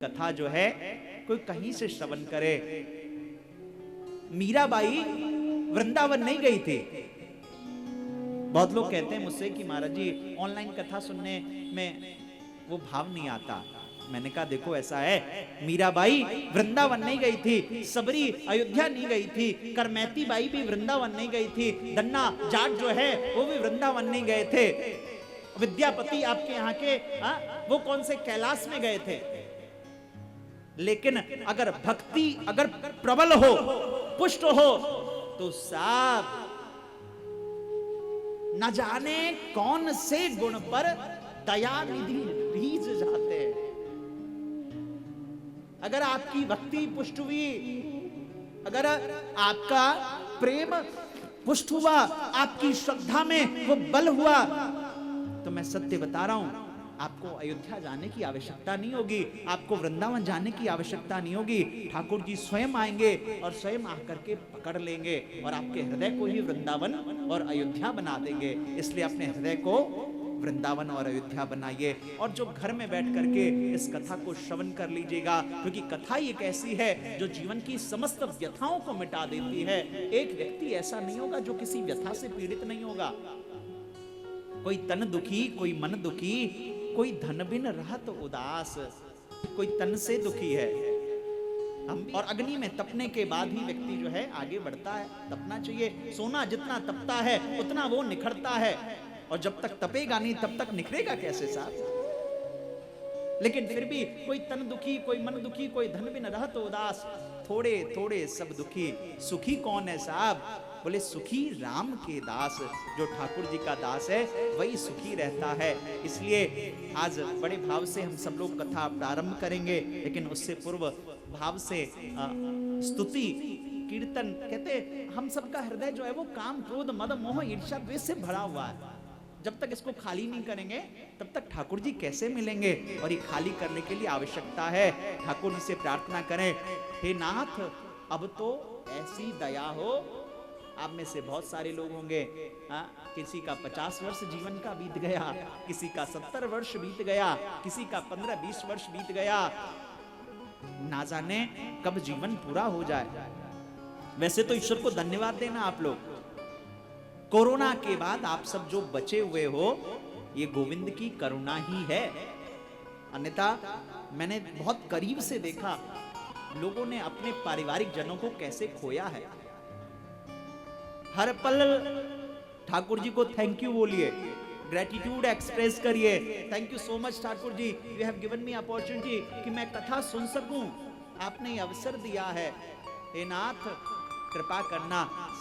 कथा जो है कोई कहीं से श्रवण करे। मीराबाई वृंदावन नहीं गई थी। बहुत लोग कहते हैं मुझसे कि महाराज जी ऑनलाइन कथा सुनने में वो भाव नहीं आता। मैंने कहा देखो ऐसा है, मीराबाई वृंदावन नहीं गई थी, सबरी अयोध्या नहीं गई थी, करमैती बाई भी वृंदावन नहीं गई थी, दन्ना जाट जो है वो भी वृंदावन नहीं गए थे, विद्यापति आपके यहाँ के वो कौन से कैलाश में गए थे। लेकिन अगर भक्ति अगर प्रबल हो, पुष्ट हो, तो साहब न जाने कौन से गुण पर दया निधि रीझ जाते हैं। अगर आपकी भक्ति पुष्ट हुई, अगर आपका प्रेम पुष्ट हुआ, आपकी श्रद्धा में वो बल हुआ, तो मैं सत्य बता रहा हूं, आपको अयोध्या जाने की आवश्यकता नहीं होगी, आपको वृंदावन जाने की आवश्यकता नहीं होगी। ठाकुर जी स्वयं आएंगे और स्वयं आकर के पकड़ लेंगे और आपके हृदय को ही वृंदावन और अयोध्या बना देंगे। इसलिए अपने हृदय को वृंदावन और अयोध्या बनाइए और जो घर में बैठ करके इस कथा को श्रवण कर लीजिएगा, क्योंकि कथा ही एक ऐसी है जो जीवन की समस्त व्यथाओं को मिटा देती है। एक व्यक्ति ऐसा नहीं होगा जो किसी व्यथा से पीड़ित नहीं होगा। कोई तन दुखी, कोई मन दुखी, कोई धन बिन रहत उदास, कोई तन से दुखी है। हम और अग्नि में तपने के बाद ही व्यक्ति जो है आगे बढ़ता है। तपना चाहिए। सोना जितना तपता है उतना वो निखरता है, और जब तक तपेगा नहीं तब तक निखरेगा कैसे साहब। लेकिन फिर भी कोई तन दुखी, कोई मन दुखी, कोई धन बिन रहत उदास, थोड़े थोड़े सब दुखी। सुखी कौन है साहब? बोले सुखी राम के दास। जो ठाकुर जी का दास है वही सुखी रहता है। इसलिए आज बड़े भाव से हम सब लोग कथा प्रारंभ करेंगे, लेकिन उससे पूर्व भाव से स्तुति कीर्तन। कहते हम सबका हृदय जो है वो काम क्रोध मद मोह ईर्ष्या द्वेष से भरा हुआ है। जब तक इसको खाली नहीं करेंगे तब तक ठाकुर जी कैसे मिलेंगे? और ये खाली करने के लिए आवश्यकता है, ठाकुर जी से प्रार्थना करें, हे नाथ अब तो ऐसी दया हो। आप में से बहुत सारे लोग होंगे, किसी का 50 वर्ष जीवन का बीत गया, किसी का 70 वर्ष बीत गया, किसी का 15-20 वर्ष बीत गया, ना जाने कब जीवन पूरा हो जाए। वैसे तो ईश्वर को धन्यवाद देना आप लोग। कोरोना के बाद आप सब जो बचे हुए हो, ये गोविंद की करुणा ही है। अन्यथा मैंने बहुत करीब से देखा लोगों ने अपने पारिवारिक जनों को कैसे खोया है। हर पल ठाकुर जी को थैंक यू बोलिए, ग्रेटिट्यूड एक्सप्रेस करिए। Thank you so much Thakur ji, you have given me opportunity कि मैं कथा सुन सकूं। आपने अवसर दिया है, हे नाथ कृपा करना।